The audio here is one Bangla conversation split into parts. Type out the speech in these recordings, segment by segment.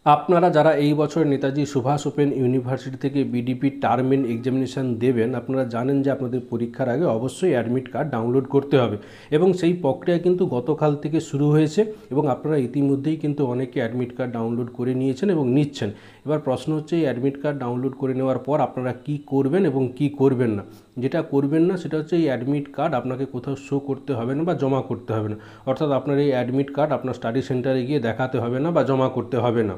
আপনারা যারা এই বছর নেতাজি সুভাষ ওপেন ইউনিভার্সিটি থেকে বিডিপি টার্ম এক্সামিনেশান দেবেন, আপনারা জানেন যে আপনাদের পরীক্ষার আগে অবশ্যই অ্যাডমিট কার্ড ডাউনলোড করতে হবে এবং সেই প্রক্রিয়া কিন্তু গতকাল থেকে শুরু হয়েছে এবং আপনারা ইতিমধ্যেই কিন্তু অনেকে অ্যাডমিট কার্ড ডাউনলোড করে নিয়েছেন এবং নিচ্ছেন। এবার প্রশ্ন হচ্ছে এই অ্যাডমিট কার্ড ডাউনলোড করে নেওয়ার পর আপনারা কি করবেন এবং কি করবেন না। যেটা করবেন না সেটা হচ্ছে এই অ্যাডমিট কার্ড আপনাকে কোথাও শো করতে হবে না বা জমা করতে হবে না, অর্থাৎ আপনার এই অ্যাডমিট কার্ড আপনার স্টাডি সেন্টারে গিয়ে দেখাতে হবে না বা জমা করতে হবে না।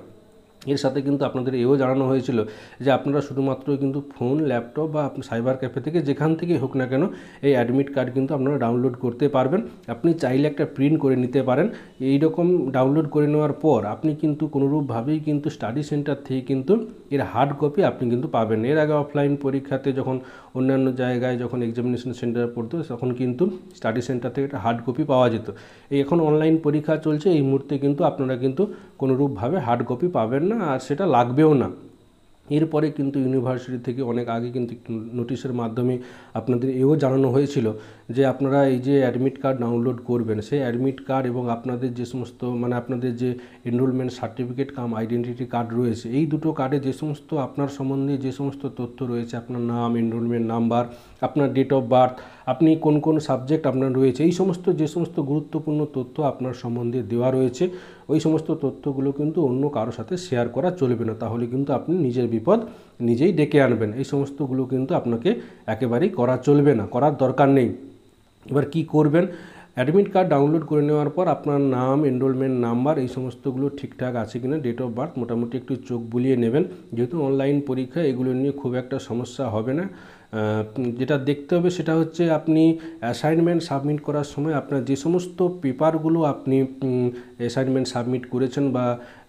এর সাথে কিন্তু আপনাদের এও জানানো হয়েছিল যে আপনারা শুধুমাত্র কিন্তু ফোন, ল্যাপটপ বা সাইবার ক্যাফে থেকে যেখান থেকেই হোক না কেন এই অ্যাডমিট কার্ড কিন্তু আপনারা ডাউনলোড করতে পারবেন। আপনি চাইলে একটা প্রিন্ট করে নিতে পারেন। এই রকম ডাউনলোড করে নেওয়ার পর আপনি কিন্তু কোনোরূপভাবেই কিন্তু স্টাডি সেন্টার থেকে কিন্তু এর হার্ড কপি আপনি কিন্তু পাবেন। এর আগে অফলাইন পরীক্ষাতে যখন অন্যান্য জায়গায় যখন এক্সামিনেশন সেন্টারে পড়তো তখন কিন্তু স্টাডি সেন্টার থেকে একটা হার্ড কপি পাওয়া যেত। এই এখন অনলাইন পরীক্ষা চলছে, এই মুহূর্তে কিন্তু আপনারা কিন্তু কোনোরূপভাবে হার্ড কপি পাবেন না আর সেটা লাগবেও না। এরপরে কিন্তু ইউনিভার্সিটি থেকে অনেক আগে কিন্তু নোটিশের মাধ্যমে আপনাদের এও জানানো হয়েছিল যে আপনারা এই যে অ্যাডমিট কার্ড ডাউনলোড করবেন সেই অ্যাডমিট কার্ড এবং আপনাদের যে সমস্ত আপনাদের যে এনরোলমেন্ট সার্টিফিকেট কাম আইডেন্টিটি কার্ড রয়েছে, এই দুটো কার্ডে যে সমস্ত আপনার সম্বন্ধে যে সমস্ত তথ্য রয়েছে, আপনার নাম, এনরোলমেন্ট নাম্বার, আপনার ডেট অফ বার্থ, আপনি কোন কোন সাবজেক্ট আপনার রয়েছে, এই সমস্ত যে সমস্ত গুরুত্বপূর্ণ তথ্য আপনার সম্বন্ধে দেওয়া রয়েছে, ওই সমস্ত তথ্যগুলো কিন্তু অন্য কারোর সাথে শেয়ার করা চলবে না, তাহলে কিন্তু আপনি নিজের বিপদ নিজেই ডেকে আনবেন। এই সমস্তগুলো কিন্তু আপনাকে একেবারেই করা চলবে না, করার দরকার নেই। এবার কি করবেন, অ্যাডমিট কার্ড ডাউনলোড করে নেওয়ার পর আপনার নাম, এনরোলমেন্ট নাম্বার এই সমস্তগুলো ঠিকঠাক আছে কিনা, ডেট অফ বার্থ মোটামুটি একটু চোখ বুলিয়ে নেবেন, যেহেতু অনলাইন পরীক্ষা এগুলো নিয়ে খুব একটা সমস্যা হবে না। যেটা দেখতে হবে সেটা হচ্ছে আপনি অ্যাসাইনমেন্ট সাবমিট করার সময় আপনার যে সমস্ত পেপারগুলো আপনি অ্যাসাইনমেন্ট সাবমিট করেছেন বা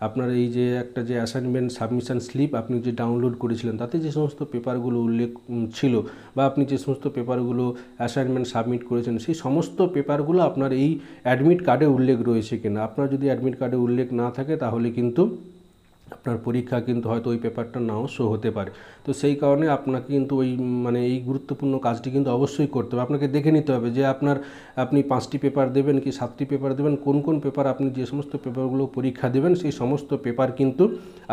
আপনার এই যে একটা যে অ্যাসাইনমেন্ট সাবমিশন স্লিপ আপনি যে ডাউনলোড করেছিলেন তাতে যে সমস্ত পেপারগুলো উল্লেখ ছিল বা আপনি যে সমস্ত পেপারগুলো অ্যাসাইনমেন্ট সাবমিট করেছেন সেই সমস্ত পেপারগুলো আপনার এই অ্যাডমিট কার্ডে উল্লেখ রয়েছে কিনা। আপনার যদি অ্যাডমিট কার্ডে উল্লেখ না থাকে তাহলে কিন্তু আপনার পরীক্ষা কিন্তু হয়তো ওই পেপারটা নাও শো হতে পারে। তো সেই কারণে আপনাকে কিন্তু ওই এই গুরুত্বপূর্ণ কাজটি কিন্তু অবশ্যই করতে হবে। আপনাকে দেখে নিতে হবে যে আপনি 5টি পেপার দেবেন কি 7টি পেপার দেবেন, কোন কোন পেপার আপনি যে সমস্ত পেপারগুলো পরীক্ষা দেবেন সেই সমস্ত পেপার কিন্তু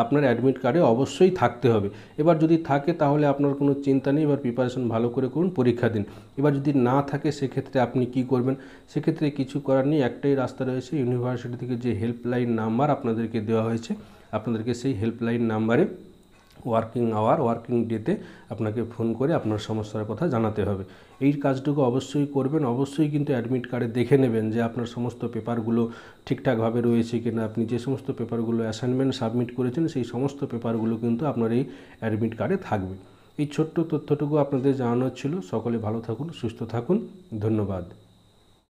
আপনার অ্যাডমিট কার্ডে অবশ্যই থাকতে হবে। এবার যদি থাকে তাহলে আপনার কোনো চিন্তা নেই, এবার প্রিপারেশন ভালো করে করুন, পরীক্ষা দিন। এবার যদি না থাকে সেক্ষেত্রে আপনি কি করবেন, সেক্ষেত্রে কিছু করার নেই, একটাই রাস্তা রয়েছে, ইউনিভার্সিটি থেকে যে হেল্পলাইন নাম্বার আপনাদেরকে দেওয়া হয়েছে আপনাদেরকে সেই হেল্পলাইন নাম্বারে ওয়ার্কিং ডেতে আপনাকে ফোন করে আপনার সমস্যার কথা জানাতে হবে। এই কাজটুকু অবশ্যই করবেন। অবশ্যই কিন্তু অ্যাডমিট কার্ডে দেখে নেবেন যে আপনার সমস্ত পেপারগুলো ঠিকঠাকভাবে রয়েছে কিনা, আপনি যে সমস্ত পেপারগুলো অ্যাসাইনমেন্ট সাবমিট করেছেন সেই সমস্ত পেপারগুলো কিন্তু আপনার এই অ্যাডমিট কার্ডে থাকবে। এই ছোট্ট তথ্যটুকু আপনাদের জানানোর ছিল। সকলে ভালো থাকুন, সুস্থ থাকুন, ধন্যবাদ।